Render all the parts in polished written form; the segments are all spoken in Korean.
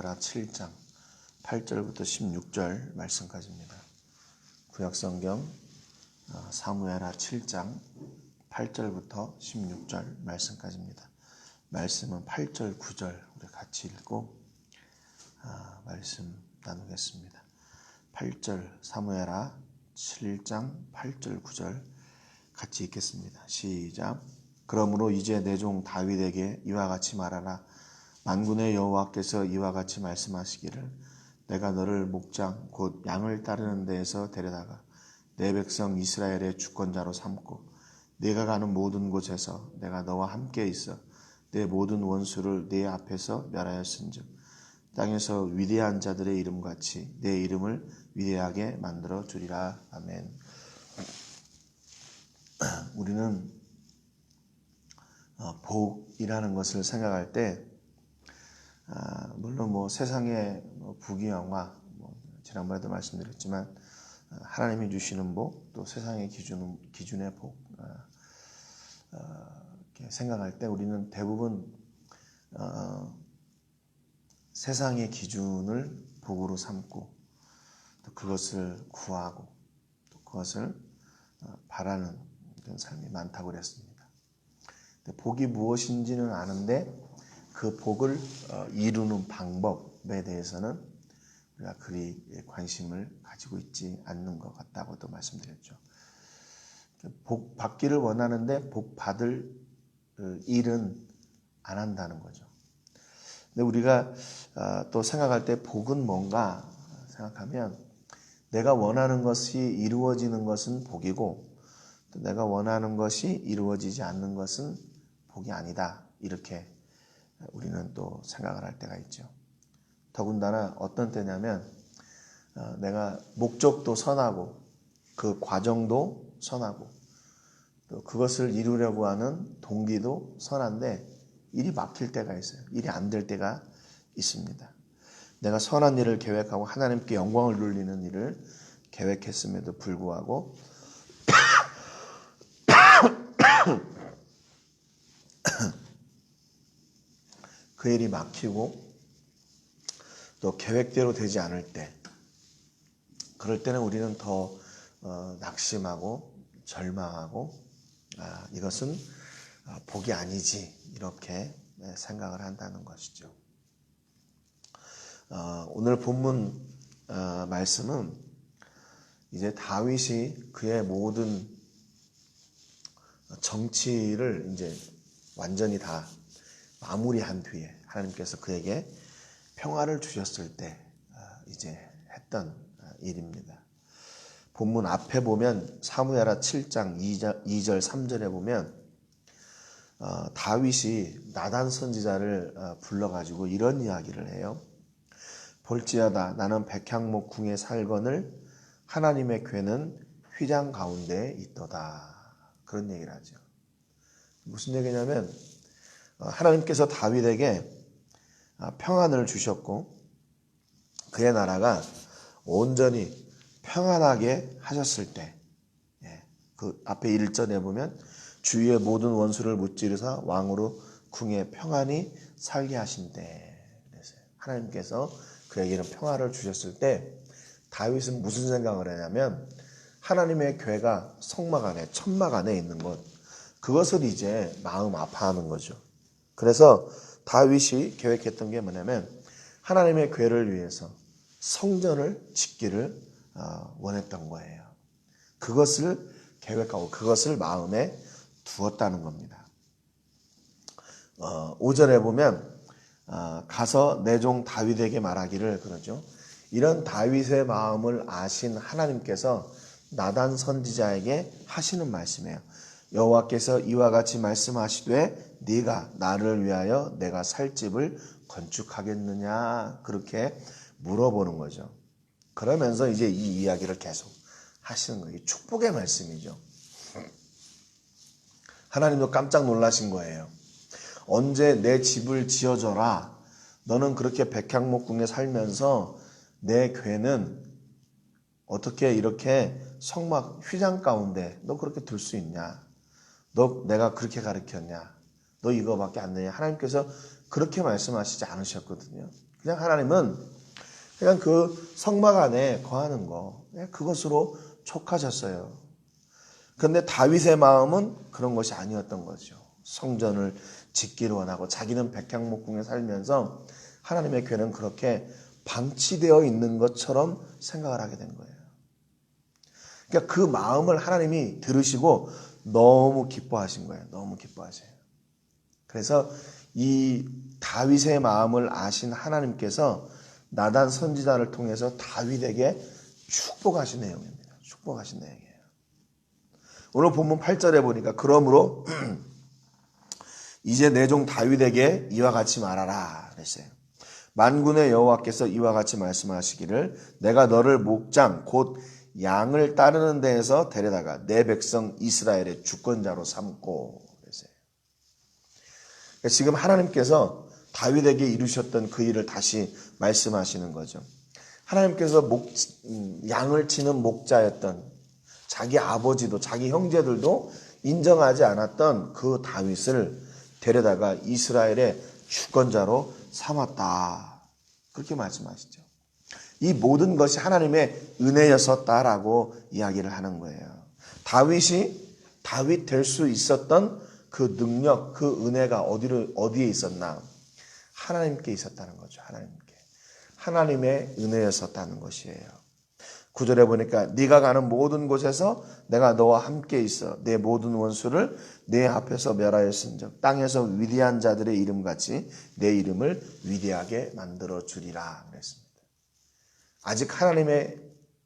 사무엘하 7장 8절부터 16절 말씀까지입니다. 구약성경 사무엘하 7장 8절부터 16절 말씀까지입니다. 말씀은 8절, 9절 우리 같이 읽고 말씀 나누겠습니다. 8절 사무엘하 7장 8절, 9절 같이 읽겠습니다. 시작. 그러므로 이제 내 종 다윗에게 이와 같이 말하라. 만군의 여호와께서 이와 같이 말씀하시기를 내가 너를 목장 곧 양을 따르는 데에서 데려다가 내 백성 이스라엘의 주권자로 삼고 네가 가는 모든 곳에서 내가 너와 함께 있어 내 모든 원수를 네 앞에서 멸하였은즉 땅에서 위대한 자들의 이름같이 내 이름을 위대하게 만들어 주리라. 아멘. 우리는 복이라는 것을 생각할 때 물론 세상의 부귀영화 지난번에도 말씀드렸지만 하나님이 주시는 복, 또 세상의 기준의 복 이렇게 생각할 때 우리는 대부분 세상의 기준을 복으로 삼고 또 그것을 구하고 또 그것을 바라는 그런 삶이 많다고 그랬습니다. 복이 무엇인지는 아는데 그 복을 이루는 방법에 대해서는 우리가 그리 관심을 가지고 있지 않는 것 같다고도 말씀드렸죠. 복 받기를 원하는데 복 받을 일은 안 한다는 거죠. 근데 우리가 또 생각할 때 복은 뭔가 생각하면 내가 원하는 것이 이루어지는 것은 복이고 또 내가 원하는 것이 이루어지지 않는 것은 복이 아니다. 이렇게 우리는 또 생각을 할 때가 있죠. 더군다나 어떤 때냐면 내가 목적도 선하고 그 과정도 선하고 또 그것을 이루려고 하는 동기도 선한데 일이 막힐 때가 있어요. 일이 안 될 때가 있습니다. 내가 선한 일을 계획하고 하나님께 영광을 돌리는 일을 계획했음에도 불구하고 그 일이 막히고 또 계획대로 되지 않을 때 그럴 때는 우리는 더 낙심하고 절망하고 이것은 복이 아니지 이렇게 생각을 한다는 것이죠. 오늘 본문 말씀은 이제 다윗이 그의 모든 정치를 이제 완전히 다 마무리한 뒤에 하나님께서 그에게 평화를 주셨을 때 이제 했던 일입니다. 본문 앞에 보면 사무엘하 7장 2절 3절에 보면 다윗이 나단 선지자를 불러가지고 이런 이야기를 해요. 볼지어다 나는 백향목 궁에 살거늘 하나님의 궤는 휘장 가운데 있도다. 그런 얘기를 하죠. 무슨 얘기냐면 하나님께서 다윗에게 평안을 주셨고 그의 나라가 온전히 평안하게 하셨을 때 그 앞에 1절에 보면 주위의 모든 원수를 무찌르사 왕으로 궁에 평안히 살게 하신 때 하나님께서 그에게는 평화를 주셨을 때 다윗은 무슨 생각을 하냐면 하나님의 궤가 성막 안에 천막 안에 있는 것 그것을 이제 마음 아파하는 거죠. 그래서 다윗이 계획했던 게 뭐냐면 하나님의 궤를 위해서 성전을 짓기를 원했던 거예요. 그것을 계획하고 그것을 마음에 두었다는 겁니다. 5절에 보면 가서 내 종 다윗에게 말하기를 그러죠. 이런 다윗의 마음을 아신 하나님께서 나단 선지자에게 하시는 말씀이에요. 여호와께서 이와 같이 말씀하시되 네가 나를 위하여 내가 살 집을 건축하겠느냐 그렇게 물어보는 거죠. 그러면서 이제 이 이야기를 계속 하시는 거예요. 축복의 말씀이죠. 하나님도 깜짝 놀라신 거예요. 언제 내 집을 지어줘라. 너는 그렇게 백향목궁에 살면서 내 궤는 어떻게 이렇게 성막 휘장 가운데 너 그렇게 둘 수 있냐? 너 내가 그렇게 가르쳤냐? 너 이거밖에 안 되냐? 하나님께서 그렇게 말씀하시지 않으셨거든요. 그냥 하나님은 그냥 그 성막 안에 거하는 거, 그것으로 촉하셨어요. 그런데 다윗의 마음은 그런 것이 아니었던 거죠. 성전을 짓기를 원하고 자기는 백향목궁에 살면서 하나님의 궤는 그렇게 방치되어 있는 것처럼 생각을 하게 된 거예요. 그러니까 그 마음을 하나님이 들으시고 너무 기뻐하신 거예요. 너무 기뻐하세요. 그래서 이 다윗의 마음을 아신 하나님께서 나단 선지자를 통해서 다윗에게 축복하신 내용입니다. 축복하신 내용이에요. 오늘 본문 8절에 보니까 그러므로 이제 내 종 다윗에게 이와 같이 말하라 그랬어요. 만군의 여호와께서 이와 같이 말씀하시기를 내가 너를 목장 곧 양을 따르는 데에서 데려다가 내 백성 이스라엘의 주권자로 삼고 그랬어요. 그러니까 지금 하나님께서 다윗에게 이루셨던 그 일을 다시 말씀하시는 거죠. 하나님께서 양을 치는 목자였던 자기 아버지도 자기 형제들도 인정하지 않았던 그 다윗을 데려다가 이스라엘의 주권자로 삼았다. 그렇게 말씀하시죠. 이 모든 것이 하나님의 은혜였었다라고 이야기를 하는 거예요. 다윗이 다윗 될 수 있었던 그 능력, 그 은혜가 어디에 있었나? 하나님께 있었다는 거죠. 하나님께. 하나님의 은혜였었다는 것이에요. 9절에 보니까 네가 가는 모든 곳에서 내가 너와 함께 있어 내 모든 원수를 내 앞에서 멸하였은즉 땅에서 위대한 자들의 이름같이 내 이름을 위대하게 만들어 주리라 그랬습니다. 아직 하나님의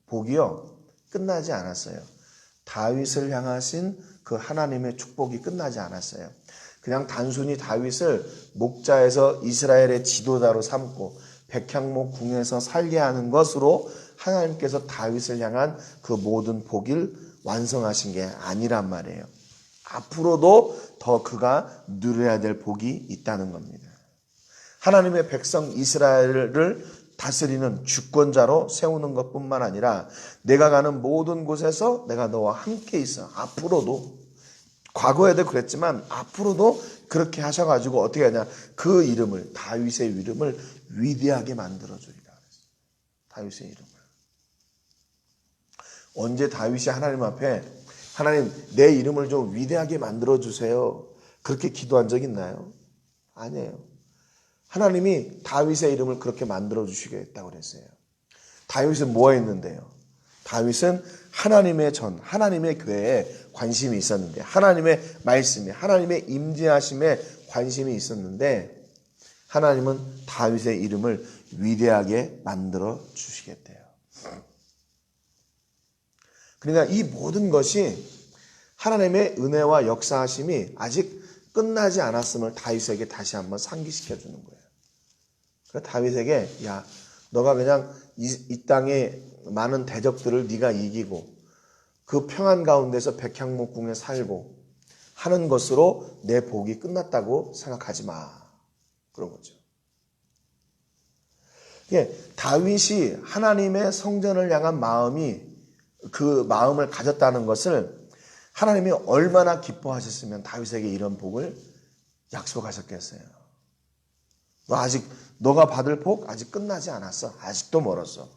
복이요 끝나지 않았어요. 다윗을 향하신 그 하나님의 축복이 끝나지 않았어요. 그냥 단순히 다윗을 목자에서 이스라엘의 지도자로 삼고 백향목 궁에서 살게 하는 것으로 하나님께서 다윗을 향한 그 모든 복을 완성하신 게 아니란 말이에요. 앞으로도 더 그가 누려야 될 복이 있다는 겁니다. 하나님의 백성 이스라엘을 다스리는 주권자로 세우는 것뿐만 아니라 내가 가는 모든 곳에서 내가 너와 함께 있어. 앞으로도 과거에도 그랬지만 앞으로도 그렇게 하셔가지고 어떻게 하냐. 그 이름을 다윗의 이름을 위대하게 만들어주리라. 다윗의 이름을. 언제 다윗이 하나님 앞에 하나님 내 이름을 좀 위대하게 만들어주세요. 그렇게 기도한 적 있나요? 아니에요. 하나님이 다윗의 이름을 그렇게 만들어주시겠다고 그랬어요. 다윗은 뭐 했는데요? 다윗은 하나님의 하나님의 궤에 관심이 있었는데 하나님의 말씀에 하나님의 임재하심에 관심이 있었는데 하나님은 다윗의 이름을 위대하게 만들어 주시겠대요. 그러니까 이 모든 것이 하나님의 은혜와 역사하심이 아직 끝나지 않았음을 다윗에게 다시 한번 상기시켜 주는 거예요. 그래서 다윗에게 야 너가 그냥 이 땅에 많은 대적들을 네가 이기고 그 평안 가운데서 백향목궁에 살고 하는 것으로 내 복이 끝났다고 생각하지 마. 그런 거죠. 다윗이 하나님의 성전을 향한 그 마음을 가졌다는 것을 하나님이 얼마나 기뻐하셨으면 다윗에게 이런 복을 약속하셨겠어요. 너가 받을 복 아직 끝나지 않았어. 아직도 멀었어.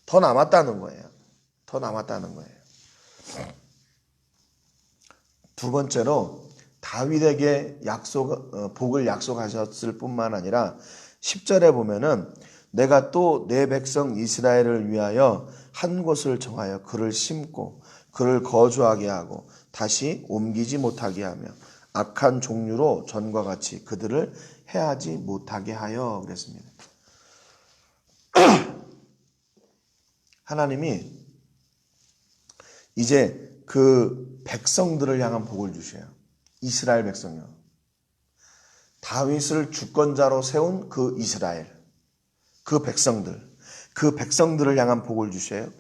더 남았다는 거예요. 더 남았다는 거예요. 두 번째로 다윗에게 복을 약속하셨을 뿐만 아니라 10절에 보면은 내가 또 내 백성 이스라엘을 위하여 한 곳을 정하여 그를 심고 그를 거주하게 하고 다시 옮기지 못하게 하며 악한 종류로 전과 같이 그들을 해하지 못하게 하여 그랬습니다. 하나님이 이제 그 백성들을 향한 복을 주셔요. 이스라엘 백성이요. 다윗을 주권자로 세운 그 이스라엘, 그 백성들을 향한 복을 주셔요.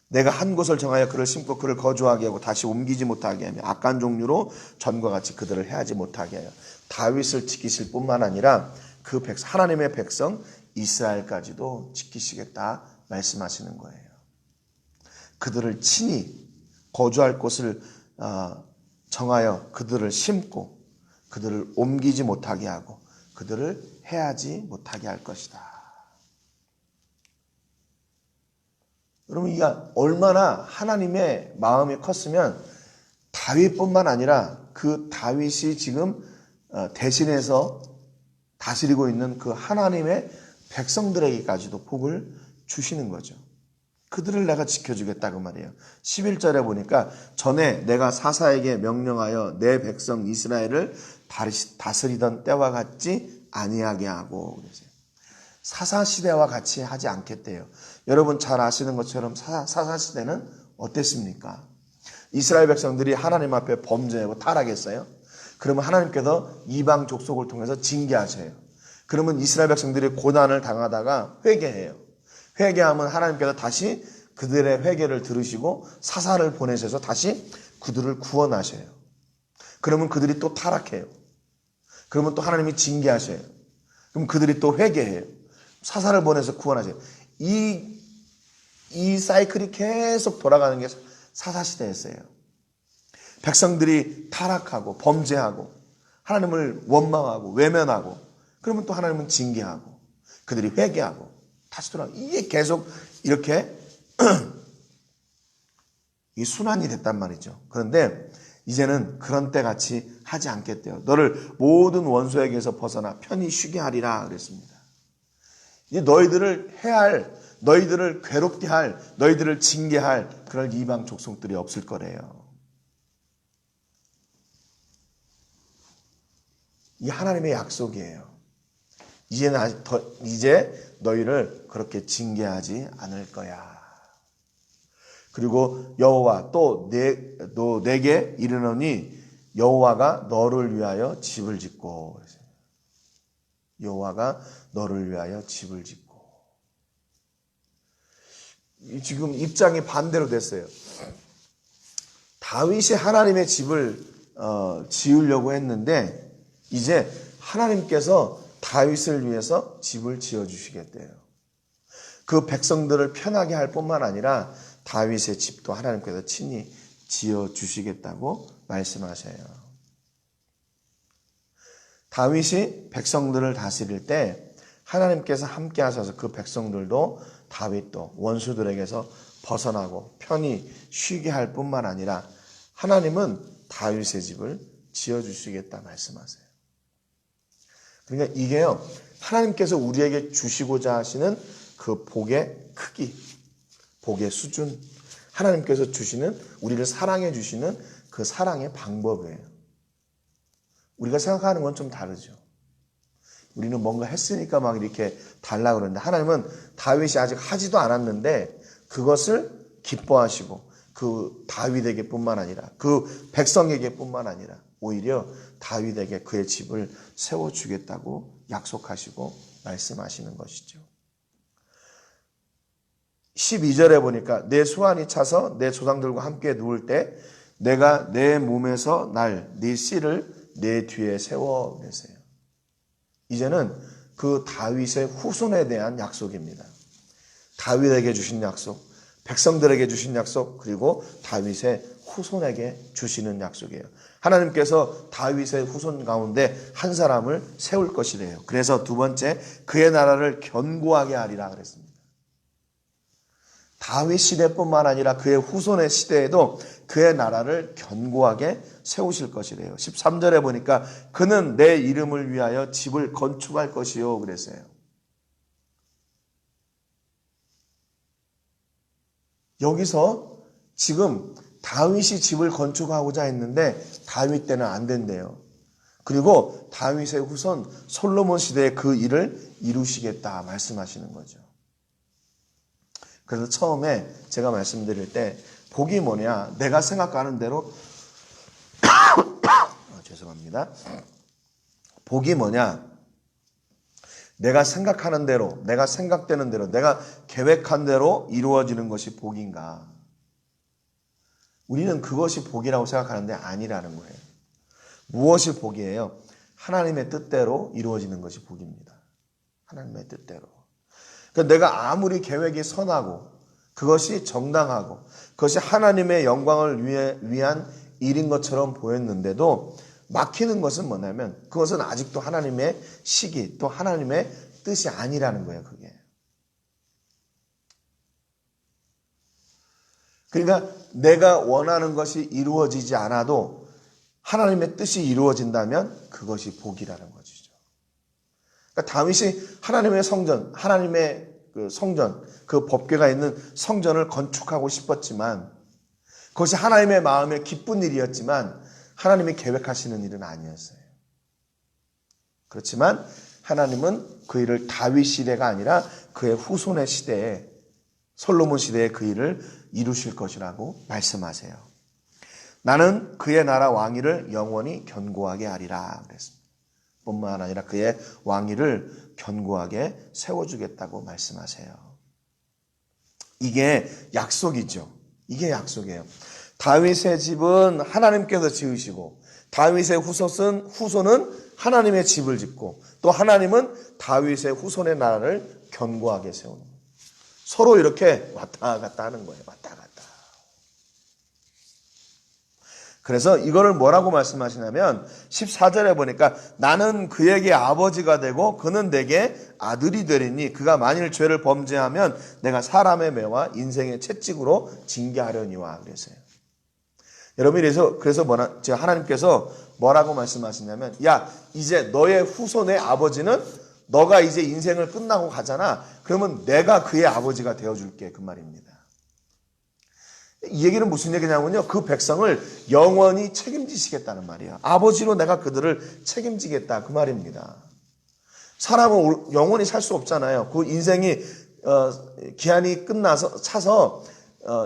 내가 한 곳을 정하여 그를 심고 그를 거주하게 하고 다시 옮기지 못하게 하며 악한 종류로 전과 같이 그들을 해하지 못하게 하여 다윗을 지키실 뿐만 아니라 그 하나님의 백성 이스라엘까지도 지키시겠다 말씀하시는 거예요. 그들을 친히 거주할 곳을 정하여 그들을 심고 그들을 옮기지 못하게 하고 그들을 해하지 못하게 할 것이다. 그러면 이게 얼마나 하나님의 마음이 컸으면 다윗뿐만 아니라 그 다윗이 지금 대신해서 다스리고 있는 그 하나님의 백성들에게까지도 복을 주시는 거죠. 그들을 내가 지켜주겠다 그 말이에요. 11절에 보니까 전에 내가 사사에게 명령하여 내 백성 이스라엘을 다스리던 때와 같지 아니하게 하고 그러세요. 사사 시대와 같이 하지 않겠대요. 여러분 잘 아시는 것처럼 사사 시대는 어땠습니까? 이스라엘 백성들이 하나님 앞에 범죄하고 타락했어요. 그러면 하나님께서 이방 족속을 통해서 징계하셔요. 그러면 이스라엘 백성들이 고난을 당하다가 회개해요. 회개하면 하나님께서 다시 그들의 회개를 들으시고 사사를 보내셔서 다시 그들을 구원하셔요. 그러면 그들이 또 타락해요. 그러면 또 하나님이 징계하셔요. 그럼 그들이 또 회개해요. 사사를 보내서 구원하셔요. 이 사이클이 계속 돌아가는 게 사사시대였어요. 백성들이 타락하고 범죄하고 하나님을 원망하고 외면하고 그러면 또 하나님은 징계하고 그들이 회개하고 다시 돌아가고 이게 계속 이렇게 이 순환이 됐단 말이죠. 그런데 이제는 그런 때 같이 하지 않겠대요. 너를 모든 원수에게서 벗어나 편히 쉬게 하리라 그랬습니다. 이제 너희들을 해할, 너희들을 괴롭게 할, 너희들을 징계할 그럴 이방 족속들이 없을 거래요. 이 하나님의 약속이에요. 이제 너희를 그렇게 징계하지 않을 거야. 그리고 여호와 또 내게 이르노니 여호와가 너를 위하여 집을 짓고 여호와가 너를 위하여 집을 짓고 지금 입장이 반대로 됐어요. 다윗이 하나님의 집을 지으려고 했는데 이제 하나님께서 다윗을 위해서 집을 지어주시겠대요. 그 백성들을 편하게 할 뿐만 아니라 다윗의 집도 하나님께서 친히 지어주시겠다고 말씀하셔요. 다윗이 백성들을 다스릴 때 하나님께서 함께 하셔서 그 백성들도 다윗도 원수들에게서 벗어나고 편히 쉬게 할 뿐만 아니라 하나님은 다윗의 집을 지어주시겠다 말씀하세요. 그러니까 이게요, 하나님께서 우리에게 주시고자 하시는 그 복의 크기, 복의 수준, 하나님께서 주시는, 우리를 사랑해 주시는 그 사랑의 방법이에요. 우리가 생각하는 건 좀 다르죠. 우리는 뭔가 했으니까 막 이렇게 달라 그러는데 하나님은 다윗이 아직 하지도 않았는데 그것을 기뻐하시고 그 다윗에게 뿐만 아니라 그 백성에게 뿐만 아니라 오히려 다윗에게 그의 집을 세워주겠다고 약속하시고 말씀하시는 것이죠. 12절에 보니까 내 수완이 차서 내 조상들과 함께 누울 때 내가 내 몸에서 날 네 씨를 내 뒤에 세워 계세요. 이제는 그 다윗의 후손에 대한 약속입니다. 다윗에게 주신 약속, 백성들에게 주신 약속, 그리고 다윗의 후손에게 주시는 약속이에요. 하나님께서 다윗의 후손 가운데 한 사람을 세울 것이래요. 그래서 두 번째, 그의 나라를 견고하게 하리라 그랬습니다. 다윗 시대뿐만 아니라 그의 후손의 시대에도 그의 나라를 견고하게 세우실 것이래요. 13절에 보니까 그는 내 이름을 위하여 집을 건축할 것이요 그랬어요. 여기서 지금 다윗이 집을 건축하고자 했는데 다윗 때는 안 된대요. 그리고 다윗의 후손 솔로몬 시대에 그 일을 이루시겠다 말씀하시는 거죠. 그래서 처음에 제가 말씀드릴 때 복이 뭐냐, 내가 생각하는 대로 죄송합니다. 복이 뭐냐, 내가 생각하는 대로, 내가 생각되는 대로, 내가 계획한 대로 이루어지는 것이 복인가? 우리는 그것이 복이라고 생각하는데 아니라는 거예요. 무엇이 복이에요? 하나님의 뜻대로 이루어지는 것이 복입니다. 하나님의 뜻대로. 그러니까 내가 아무리 계획이 선하고 그것이 정당하고 그것이 하나님의 영광을 위한 일인 것처럼 보였는데도 막히는 것은 뭐냐면 그것은 아직도 하나님의 시기 또 하나님의 뜻이 아니라는 거예요. 그게. 그러니까 내가 원하는 것이 이루어지지 않아도 하나님의 뜻이 이루어진다면 그것이 복이라는 것이죠. 그러니까 다윗이 하나님의 성전, 하나님의 그 성전, 그 법궤가 있는 성전을 건축하고 싶었지만 그것이 하나님의 마음에 기쁜 일이었지만 하나님이 계획하시는 일은 아니었어요. 그렇지만 하나님은 그 일을 다윗 시대가 아니라 그의 후손의 시대에, 솔로몬 시대에 그 일을 이루실 것이라고 말씀하세요. 나는 그의 나라 왕위를 영원히 견고하게 하리라 그랬습니다. 뿐만 아니라 그의 왕위를 견고하게 세워주겠다고 말씀하세요. 이게 약속이죠. 이게 약속이에요. 다윗의 집은 하나님께서 지으시고 다윗의 후손은 하나님의 집을 짓고 또 하나님은 다윗의 후손의 나라를 견고하게 세우는 거예요. 서로 이렇게 왔다 갔다 하는 거예요. 왔다 갔다. 그래서 이거를 뭐라고 말씀하시냐면 14절에 보니까 나는 그에게 아버지가 되고 그는 내게 아들이 되리니 그가 만일 죄를 범죄하면 내가 사람의 매와 인생의 채찍으로 징계하려니와 그랬어요. 여러분 그래서 하나님께서 뭐라고 말씀하시냐면 야 이제 너의 후손의 아버지는 너가 이제 인생을 끝나고 가잖아. 그러면 내가 그의 아버지가 되어줄게 그 말입니다. 이 얘기는 무슨 얘기냐면요. 그 백성을 영원히 책임지시겠다는 말이에요. 아버지로 내가 그들을 책임지겠다 그 말입니다. 사람은 영원히 살 수 없잖아요. 그 인생이 기한이 차서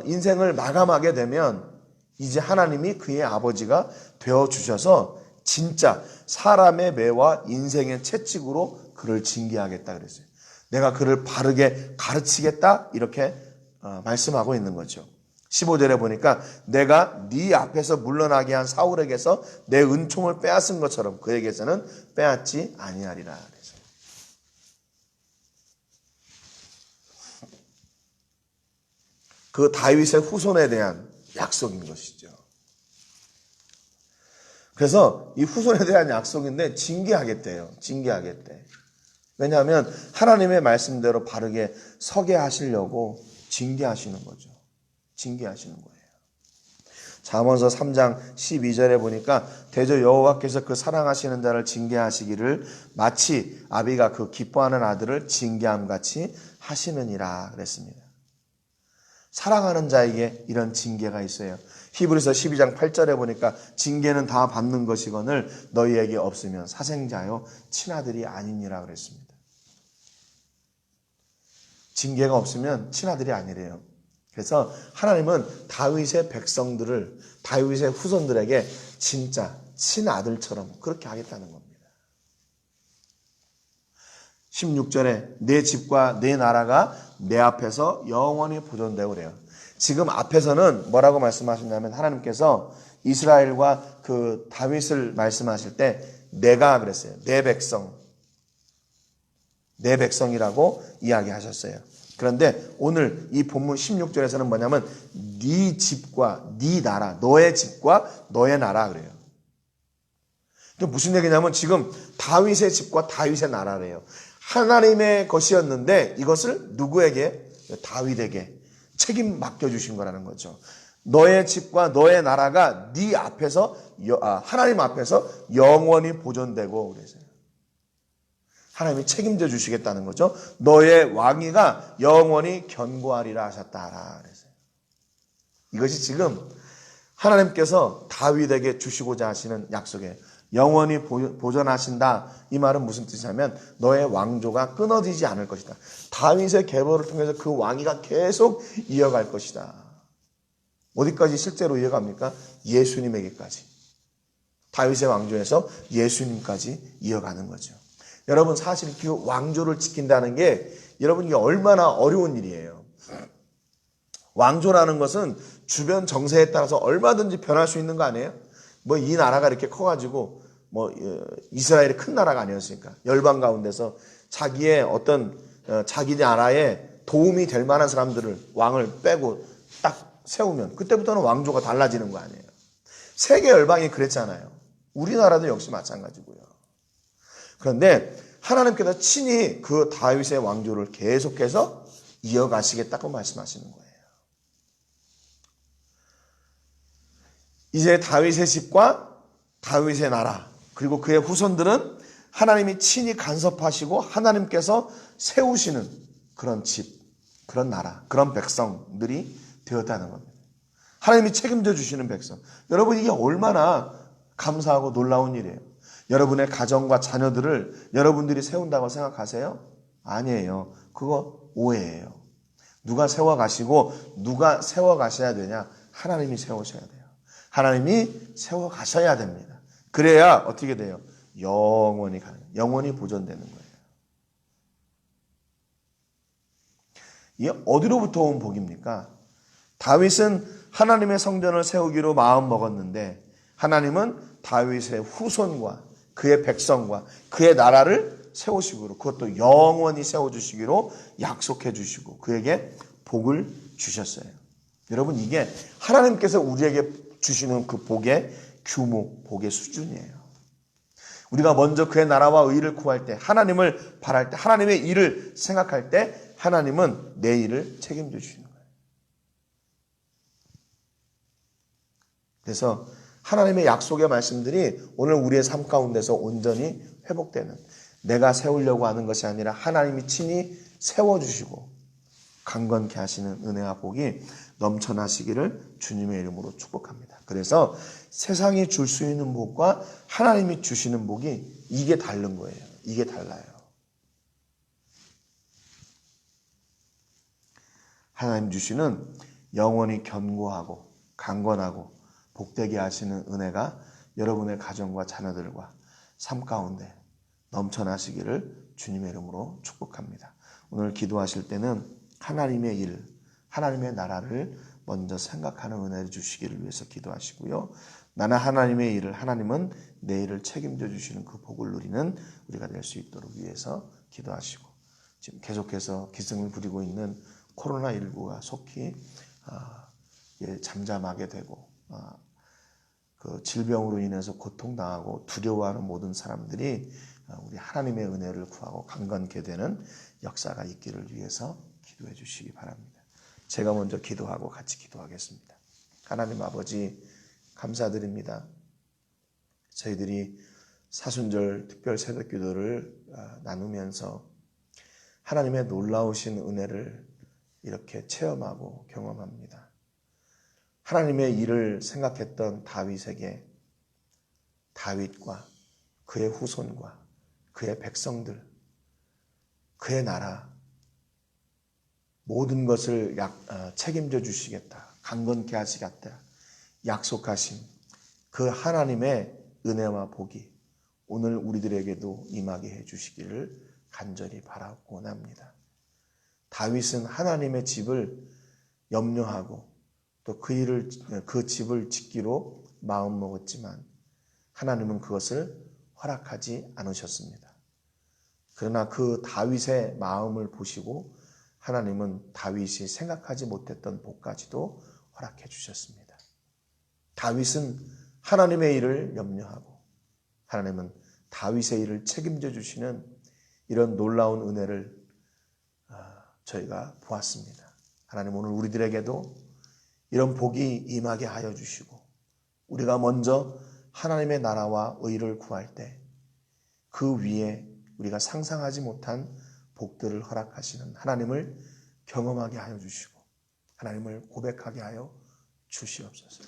인생을 마감하게 되면 이제 하나님이 그의 아버지가 되어주셔서 진짜 사람의 매와 인생의 채찍으로 그를 징계하겠다 그랬어요. 내가 그를 바르게 가르치겠다 이렇게 말씀하고 있는 거죠. 15절에 보니까 내가 네 앞에서 물러나게 한 사울에게서 내 은총을 빼앗은 것처럼 그에게서는 빼앗지 아니하리라 그랬어요. 그 다윗의 후손에 대한 약속인 것이죠. 그래서 이 후손에 대한 약속인데 징계하겠대요. 징계하겠대. 왜냐하면 하나님의 말씀대로 바르게 서게 하시려고 징계하시는 거죠. 징계하시는 거예요. 잠언서 3장 12절에 보니까 대저 여호와께서 그 사랑하시는 자를 징계하시기를 마치 아비가 그 기뻐하는 아들을 징계함 같이 하시느니라 그랬습니다. 사랑하는 자에게 이런 징계가 있어요. 히브리서 12장 8절에 보니까 징계는 다 받는 것이거늘 너희에게 없으면 사생자요 친아들이 아니니라 그랬습니다. 징계가 없으면 친아들이 아니래요. 그래서 하나님은 다윗의 백성들을 다윗의 후손들에게 진짜 친아들처럼 그렇게 하겠다는 겁니다. 16절에 내 집과 내 나라가 내 앞에서 영원히 보존되고 그래요. 지금 앞에서는 뭐라고 말씀하셨냐면 하나님께서 이스라엘과 그 다윗을 말씀하실 때 내가 그랬어요. 내 백성이라고 이야기하셨어요. 그런데 오늘 이 본문 16절에서는 뭐냐면 네 집과 네 나라, 너의 집과 너의 나라 그래요. 무슨 얘기냐면 지금 다윗의 집과 다윗의 나라래요. 하나님의 것이었는데 이것을 누구에게? 다윗에게 책임 맡겨주신 거라는 거죠. 너의 집과 너의 나라가 네 앞에서 하나님 앞에서 영원히 보존되고 그래서요. 하나님이 책임져 주시겠다는 거죠. 너의 왕위가 영원히 견고하리라 하셨다. 그래서요. 이것이 지금 하나님께서 다윗에게 주시고자 하시는 약속이에요. 영원히 보존하신다. 이 말은 무슨 뜻이냐면 너의 왕조가 끊어지지 않을 것이다. 다윗의 계보를 통해서 그 왕위가 계속 이어갈 것이다. 어디까지 실제로 이어갑니까? 예수님에게까지. 다윗의 왕조에서 예수님까지 이어가는 거죠. 여러분 사실 그 왕조를 지킨다는 게 여러분 이게 얼마나 어려운 일이에요. 왕조라는 것은 주변 정세에 따라서 얼마든지 변할 수 있는 거 아니에요? 뭐 이 나라가 이렇게 커가지고 이스라엘이 큰 나라가 아니었으니까 열방 가운데서 자기의 어떤 자기 나라에 도움이 될 만한 사람들을 왕을 빼고 딱 세우면 그때부터는 왕조가 달라지는 거 아니에요. 세계 열방이 그랬잖아요. 우리나라도 역시 마찬가지고요. 그런데 하나님께서 친히 그 다윗의 왕조를 계속해서 이어가시겠다고 말씀하시는 거예요. 이제 다윗의 집과 다윗의 나라 그리고 그의 후손들은 하나님이 친히 간섭하시고 하나님께서 세우시는 그런 집, 그런 나라, 그런 백성들이 되었다는 겁니다. 하나님이 책임져 주시는 백성. 여러분 이게 얼마나 감사하고 놀라운 일이에요. 여러분의 가정과 자녀들을 여러분들이 세운다고 생각하세요? 아니에요. 그거 오해예요. 누가 세워가시고 누가 세워가셔야 되냐? 하나님이 세우셔야 돼요. 하나님이 세워가셔야 됩니다. 그래야 어떻게 돼요? 영원히 가는 거예요. 영원히 보존되는 거예요. 이게 어디로부터 온 복입니까? 다윗은 하나님의 성전을 세우기로 마음 먹었는데 하나님은 다윗의 후손과 그의 백성과 그의 나라를 세우시기로 그것도 영원히 세워주시기로 약속해 주시고 그에게 복을 주셨어요. 여러분 이게 하나님께서 우리에게 주시는 그 복의 규모, 복의 수준이에요. 우리가 먼저 그의 나라와 의를 구할 때 하나님을 바랄 때 하나님의 일을 생각할 때 하나님은 내 일을 책임져 주시는 거예요. 그래서 하나님의 약속의 말씀들이 오늘 우리의 삶 가운데서 온전히 회복되는 내가 세우려고 하는 것이 아니라 하나님이 친히 세워주시고 강건케 하시는 은혜와 복이 넘쳐나시기를 주님의 이름으로 축복합니다. 그래서 세상이 줄 수 있는 복과 하나님이 주시는 복이 이게 다른 거예요. 이게 달라요. 하나님 주시는 영원히 견고하고 강건하고 복되게 하시는 은혜가 여러분의 가정과 자녀들과 삶 가운데 넘쳐나시기를 주님의 이름으로 축복합니다. 오늘 기도하실 때는 하나님의 일, 하나님의 나라를 먼저 생각하는 은혜를 주시기를 위해서 기도하시고요. 나는 하나님의 일을, 하나님은 내 일을 책임져 주시는 그 복을 누리는 우리가 될 수 있도록 위해서 기도하시고 지금 계속해서 기승을 부리고 있는 코로나19가 속히 잠잠하게 되고 그 질병으로 인해서 고통당하고 두려워하는 모든 사람들이 우리 하나님의 은혜를 구하고 강건케 되는 역사가 있기를 위해서 기도해 주시기 바랍니다. 제가 먼저 기도하고 같이 기도하겠습니다. 하나님 아버지 감사드립니다. 저희들이 사순절 특별 새벽 기도를 나누면서 하나님의 놀라우신 은혜를 이렇게 체험하고 경험합니다. 하나님의 일을 생각했던 다윗에게 다윗과 그의 후손과 그의 백성들, 그의 나라 모든 것을 책임져 주시겠다. 강건케 하시겠다. 약속하신 그 하나님의 은혜와 복이 오늘 우리들에게도 임하게 해 주시기를 간절히 바라고 원합니다. 다윗은 하나님의 집을 염려하고 또 그 집을 짓기로 마음먹었지만 하나님은 그것을 허락하지 않으셨습니다. 그러나 그 다윗의 마음을 보시고 하나님은 다윗이 생각하지 못했던 복까지도 허락해 주셨습니다. 다윗은 하나님의 일을 염려하고 하나님은 다윗의 일을 책임져 주시는 이런 놀라운 은혜를 저희가 보았습니다. 하나님 오늘 우리들에게도 이런 복이 임하게 하여 주시고 우리가 먼저 하나님의 나라와 의를 구할 때 그 위에 우리가 상상하지 못한 복들을 허락하시는 하나님을 경험하게 하여 주시고 하나님을 고백하게 하여 주시옵소서.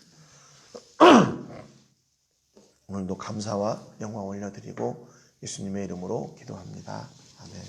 오늘도 감사와 영광 올려드리고 예수님의 이름으로 기도합니다. 아멘.